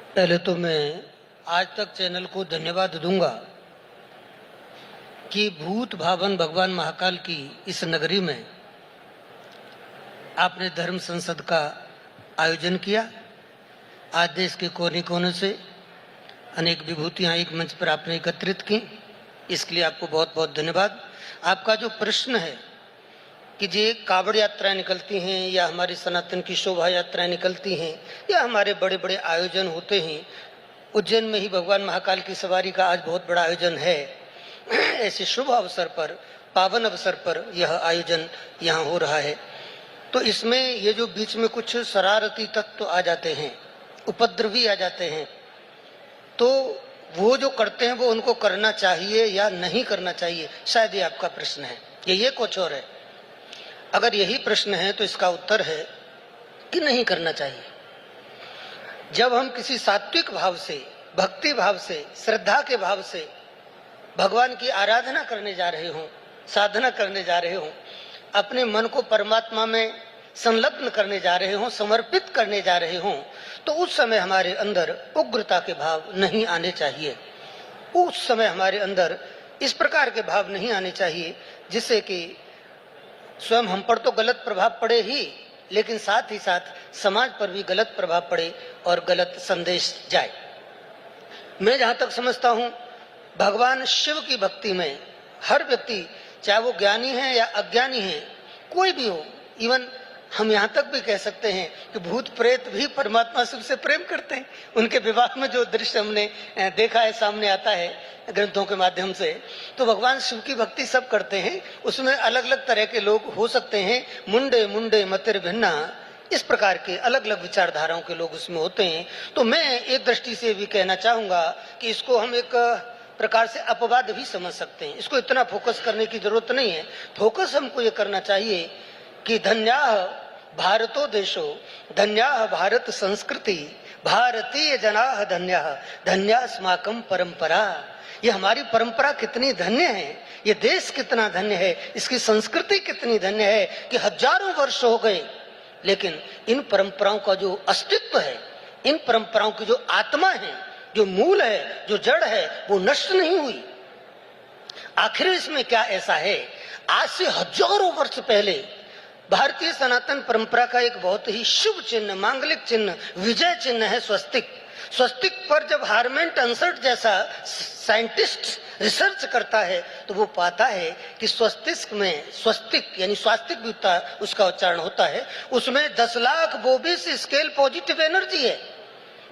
पहले तो मैं आज तक चैनल को धन्यवाद दूंगा कि भूत भावन भगवान महाकाल की इस नगरी में आपने धर्म संसद का आयोजन किया। आज देश के कोने कोने से अनेक विभूतियां एक मंच पर आपने एकत्रित की, इसके लिए आपको बहुत बहुत धन्यवाद। आपका जो प्रश्न है कि जे कावड़ यात्राएं निकलती हैं या हमारी सनातन की शोभा यात्राएं निकलती हैं या हमारे बड़े बड़े आयोजन होते हैं, उज्जैन में ही भगवान महाकाल की सवारी का आज बहुत बड़ा आयोजन है। ऐसे शुभ अवसर पर, पावन अवसर पर यह आयोजन यहाँ हो रहा है, तो इसमें ये जो बीच में कुछ शरारती तत्व आ जाते हैं, उपद्रवी आ जाते हैं, तो वो जो करते हैं वो उनको करना चाहिए या नहीं करना चाहिए, शायद ये आपका प्रश्न है। ये कुछ और है। अगर यही प्रश्न है तो इसका उत्तर है कि नहीं करना चाहिए। जब हम किसी सात्विक भाव से, भक्ति भाव से, श्रद्धा के भाव से भगवान की आराधना करने जा रहे हों, साधना करने जा रहे हों, अपने मन को परमात्मा में संलग्न करने जा रहे हों, समर्पित करने जा रहे हों, तो उस समय हमारे अंदर उग्रता के भाव नहीं आने चाहिए। उस समय हमारे अंदर इस प्रकार के भाव नहीं आने चाहिए जिससे कि स्वयं हम पर तो गलत प्रभाव पड़े ही, लेकिन साथ ही साथ समाज पर भी गलत प्रभाव पड़े और गलत संदेश जाए। मैं जहां तक समझता हूं, भगवान शिव की भक्ति में हर व्यक्ति, चाहे वो ज्ञानी है या अज्ञानी है, कोई भी हो, इवन हम यहाँ तक भी कह सकते हैं कि भूत प्रेत भी परमात्मा शिव से प्रेम करते हैं। उनके विवाह में जो दृश्य हमने देखा है, सामने आता है ग्रंथों के माध्यम से, तो भगवान शिव की भक्ति सब करते हैं। उसमें अलग अलग तरह के लोग हो सकते हैं, मुंडे मुंडे मतिर भिन्ना, इस प्रकार के अलग अलग विचारधाराओं के लोग उसमें होते हैं। तो मैं एक दृष्टि से भी कहना चाहूंगा कि इसको हम एक प्रकार से अपवाद भी समझ सकते हैं। इसको इतना फोकस करने की जरूरत नहीं है। फोकस हमको ये करना चाहिए कि धन्याः भारतो देशो, धन्याः भारत संस्कृति, भारतीय जनाः धन्याः, धन्यास्माकं परंपरा। ये हमारी परंपरा कितनी धन्य है, ये देश कितना धन्य है, इसकी संस्कृति कितनी धन्य है कि हजारों वर्ष हो गए, लेकिन इन परंपराओं का जो अस्तित्व है, इन परंपराओं की जो आत्मा है, जो मूल है, जो जड़ है, वो नष्ट नहीं हुई। आखिर इसमें क्या ऐसा है? आज से हजारों वर्ष पहले भारतीय सनातन परंपरा का एक बहुत ही शुभ चिन्ह, मांगलिक चिन्ह, विजय चिन्ह है स्वस्तिक। स्वस्तिक पर जब हार्मेंट अंसर्ट जैसा साइंटिस्ट रिसर्च करता है तो वो पाता है कि स्वस्तिक में, स्वस्तिक यानी स्वास्तिक भी उसका उच्चारण होता है, उसमें 10 लाख बोबिस स्केल पॉजिटिव एनर्जी है।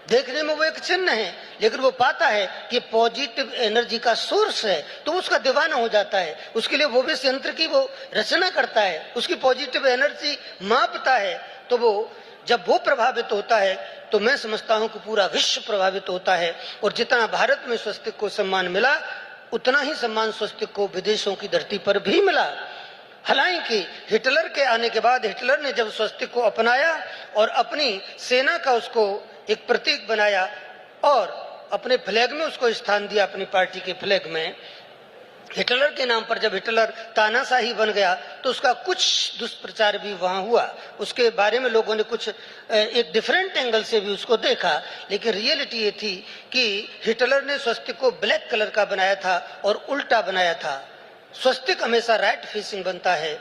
देखने में वो एक चिन्ह है, लेकिन वो पाता है कि पॉजिटिव एनर्जी का सोर्स है, तो उसका दीवाना हो जाता है। उसके लिए वो भी यंत्र की वो रचना करता है, उसकी पॉजिटिव एनर्जी मापता है। तो वो जब वो प्रभावित होता है तो मैं समझता हूं कि पूरा विश्व प्रभावित होता है। और जितना भारत में स्वस्तिक को सम्मान मिला, उतना ही सम्मान स्वस्तिक को विदेशों की धरती पर भी मिला। हालांकि हिटलर के आने के बाद, हिटलर ने जब स्वस्तिक को अपनाया और अपनी सेना का उसको एक प्रतीक बनाया और अपने फ्लैग में उसको स्थान दिया, अपनी पार्टी के फ्लैग में, हिटलर के नाम पर जब हिटलर तानाशाही बन गया तो उसका कुछ दुष्प्रचार भी वहां हुआ। उसके बारे में लोगों ने कुछ एक डिफरेंट एंगल से भी उसको देखा, लेकिन रियलिटी ये थी कि हिटलर ने स्वस्तिक को ब्लैक कलर का बनाया था और उल्टा बनाया था। स्वस्तिक हमेशा राइट फेसिंग बनता है,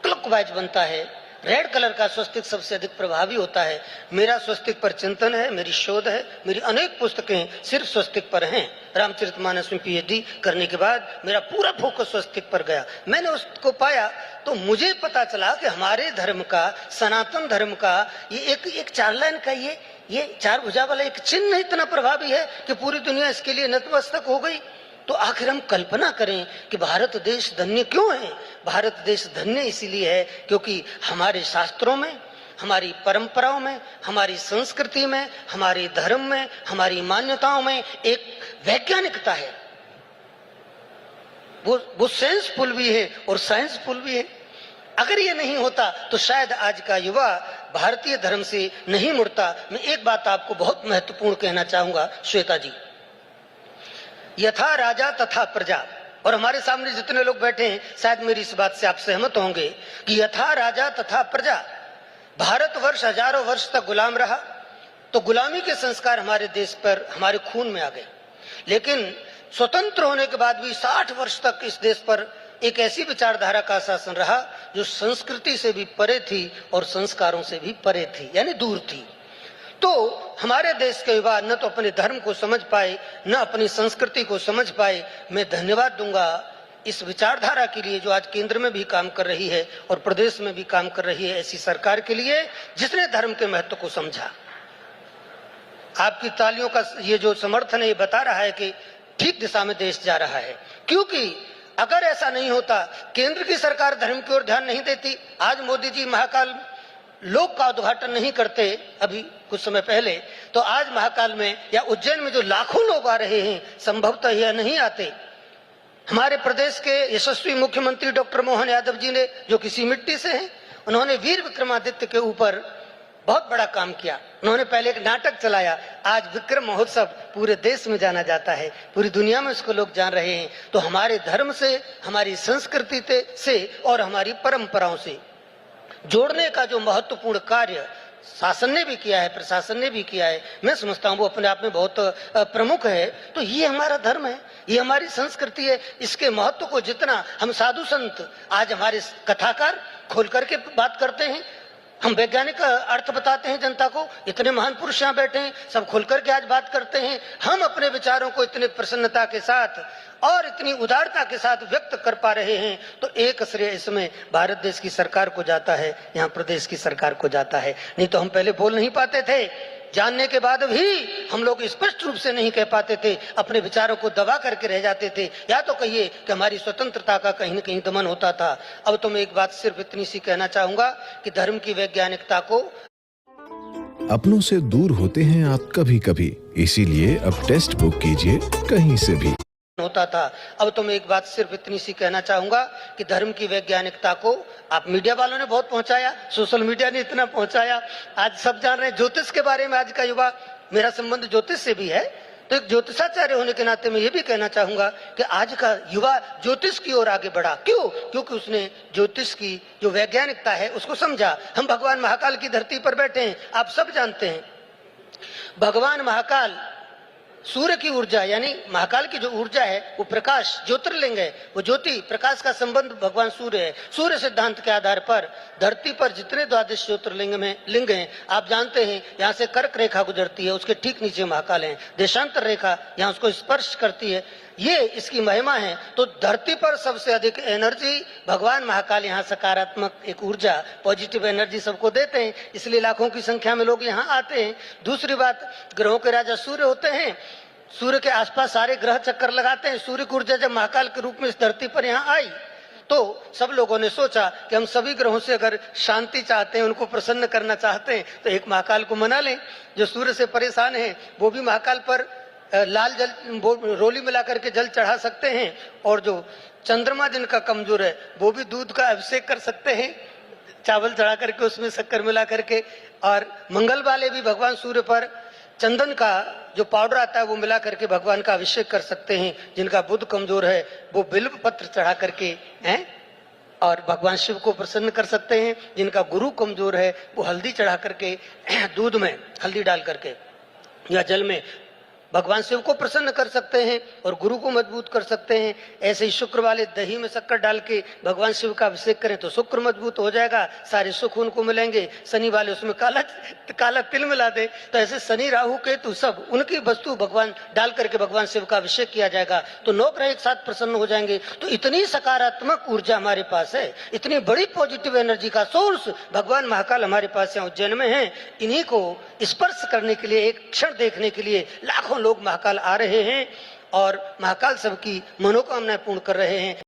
क्लॉकवाइज बनता है। रेड कलर का स्वस्तिक सबसे अधिक प्रभावी होता है। मेरा स्वस्तिक पर चिंतन है, मेरी शोध है, मेरी अनेक पुस्तकें सिर्फ स्वस्तिक पर हैं। रामचरितमानस में पीएचडी करने के बाद मेरा पूरा फोकस स्वस्तिक पर गया। मैंने उसको पाया तो मुझे पता चला कि हमारे धर्म का, सनातन धर्म का ये एक 4 लाइन का ये 4 भुजा वाला एक चिन्ह इतना प्रभावी है कि पूरी दुनिया इसके लिए नतमस्तक हो गई। तो आखिर हम कल्पना करें कि भारत देश धन्य क्यों है? भारत देश धन्य इसीलिए है क्योंकि हमारे शास्त्रों में, हमारी परंपराओं में, हमारी संस्कृति में, हमारे धर्म में, हमारी मान्यताओं में एक वैज्ञानिकता है। वो सेंसफुल भी है और साइंसफुल भी है। अगर ये नहीं होता तो शायद आज का युवा भारतीय धर्म से नहीं मुड़ता। मैं एक बात आपको बहुत महत्वपूर्ण कहना चाहूंगा श्वेता जी, यथा राजा तथा प्रजा, और हमारे सामने जितने लोग बैठे हैं शायद मेरी इस बात से आप सहमत होंगे कि यथा राजा तथा प्रजा, भारतवर्ष हजारों वर्ष तक गुलाम रहा तो गुलामी के संस्कार हमारे देश पर, हमारे खून में आ गए। लेकिन स्वतंत्र होने के बाद भी 60 वर्ष तक इस देश पर एक ऐसी विचारधारा का शासन रहा जो संस्कृति से भी परे थी और संस्कारों से भी परे थी, यानी दूर थी। तो हमारे देश के युवा न तो अपने धर्म को समझ पाए, न अपनी संस्कृति को समझ पाए। मैं धन्यवाद दूंगा इस विचारधारा के लिए जो आज केंद्र में भी काम कर रही है और प्रदेश में भी काम कर रही है, ऐसी सरकार के लिए जिसने धर्म के महत्व को समझा। आपकी तालियों का ये जो समर्थन है ये बता रहा है कि ठीक दिशा में देश जा रहा है। क्योंकि अगर ऐसा नहीं होता, केंद्र की सरकार धर्म की ओर ध्यान नहीं देती, आज मोदी जी महाकाल लोक का उद्घाटन नहीं करते अभी कुछ समय पहले, तो आज महाकाल में या उज्जैन में जो लाखों लोग आ रहे हैं, संभवतः यह नहीं आते। हमारे प्रदेश के यशस्वी मुख्यमंत्री डॉक्टर मोहन यादव जी ने, जो किसी मिट्टी से हैं, उन्होंने वीर विक्रमादित्य के ऊपर बहुत बड़ा काम किया। उन्होंने पहले एक नाटक चलाया, आज विक्रम महोत्सव पूरे देश में जाना जाता है, पूरी दुनिया में इसको लोग जान रहे हैं। तो हमारे धर्म से, हमारी संस्कृति से और हमारी परंपराओं से जोड़ने का जो महत्वपूर्ण कार्य शासन ने भी किया है, प्रशासन ने भी किया है, मैं समझता हूँ वो अपने आप में बहुत प्रमुख है। तो ये हमारा धर्म है, ये हमारी संस्कृति है। इसके महत्व को जितना हम साधु संत, आज हमारे कथाकार खोल करके बात करते हैं, हम वैज्ञानिक अर्थ बताते हैं जनता को, इतने महान पुरुष यहाँ बैठे हैं, सब खुल करके आज बात करते हैं। हम अपने विचारों को इतने प्रसन्नता के साथ और इतनी उदारता के साथ व्यक्त कर पा रहे हैं, तो एक श्रेय इसमें भारत देश की सरकार को जाता है, यहाँ प्रदेश की सरकार को जाता है। नहीं तो हम पहले बोल नहीं पाते थे, जानने के बाद भी हम लोग स्पष्ट रूप से नहीं कह पाते थे, अपने विचारों को दबा करके रह जाते थे, या तो कहिए कि हमारी स्वतंत्रता का कहीं न कहीं दमन होता था। अब तो मैं एक बात सिर्फ इतनी सी कहना चाहूंगा कि धर्म की वैज्ञानिकता को, अपनों से दूर होते हैं आप कभी कभी, इसीलिए अब टेस्ट बुक कीजिए कहीं से भी होता था। अब तो मैं एक बात सिर्फ इतनी सी कहना चाहूंगा कि धर्म की वैज्ञानिकता को आप मीडिया वालों ने बहुत पहुंचाया, सोशल मीडिया ने इतना पहुंचाया, आज सब जान रहे हैं। ज्योतिष के बारे में आज का युवा, मेरा संबंध ज्योतिष से भी है, तो एक ज्योतिषाचार्य होने के नाते मैं ये भी कहना चाहूंगा कि आज का युवा ज्योतिष की ओर आगे बढ़ा। क्यों? क्योंकि उसने ज्योतिष की जो वैज्ञानिकता है उसको समझा। हम भगवान महाकाल की धरती पर बैठे हैं, आप सब जानते हैं। भगवान महाकाल सूर्य की ऊर्जा, यानी महाकाल की जो ऊर्जा है वो प्रकाश, ज्योतिर्लिंग है, वो ज्योति प्रकाश का संबंध भगवान सूर्य है। सूर्य सिद्धांत के आधार पर धरती पर जितने द्वादश ज्योतिर्लिंग में लिंग हैं, आप जानते हैं, यहाँ से कर्क रेखा गुजरती है, उसके ठीक नीचे महाकाल है। देशांतर रेखा यहाँ उसको स्पर्श करती है, ये इसकी महिमा है। तो धरती पर सबसे अधिक एनर्जी भगवान महाकाल, यहाँ सकारात्मक एक ऊर्जा, पॉजिटिव एनर्जी सबको देते हैं, इसलिए लाखों की संख्या में लोग यहाँ आते हैं। दूसरी बात, ग्रहों के राजा सूर्य होते हैं, सूर्य के आसपास सारे ग्रह चक्कर लगाते हैं। सूर्य की ऊर्जा जब महाकाल के रूप में इस धरती पर यहाँ आई, तो सब लोगों ने सोचा कि हम सभी ग्रहों से अगर शांति चाहते हैं, उनको प्रसन्न करना चाहते हैं, तो एक महाकाल को मना लें। जो सूर्य से परेशान है वो भी महाकाल पर लाल जल रोली मिला करके जल चढ़ा सकते हैं, और जो चंद्रमा जिनका कमजोर है वो भी दूध का अभिषेक कर सकते हैं, चावल चढ़ा करके उसमें शक्कर मिला करके। और मंगल वाले भी भगवान सूर्य पर चंदन का जो पाउडर आता है वो मिला करके भगवान का अभिषेक कर सकते हैं। जिनका बुध कमजोर है वो बिल्व पत्र चढ़ा करके हैं और भगवान शिव को प्रसन्न कर सकते हैं। जिनका गुरु कमजोर है वो हल्दी चढ़ा करके, दूध में हल्दी डाल करके या जल में भगवान शिव को प्रसन्न कर सकते हैं और गुरु को मजबूत कर सकते हैं। ऐसे ही शुक्र वाले दही में शक्कर डाल के भगवान शिव का अभिषेक करें तो शुक्र मजबूत हो जाएगा, सारे सुख उनको मिलेंगे। शनि वाले उसमें काला तिल मिला दे, तो ऐसे शनि राहु केतु सब उनकी वस्तु भगवान डाल करके भगवान शिव का अभिषेक किया जाएगा, तो 9 ग्रह एक साथ प्रसन्न हो जाएंगे। तो इतनी सकारात्मक ऊर्जा हमारे पास है, इतनी बड़ी पॉजिटिव एनर्जी का सोर्स भगवान महाकाल हमारे पास यहाँ उज्जैन में है। इन्हीं को स्पर्श करने के लिए, एक क्षण देखने के लिए लाखों लोग महाकाल आ रहे हैं और महाकाल सबकी मनोकामनाएं पूर्ण कर रहे हैं।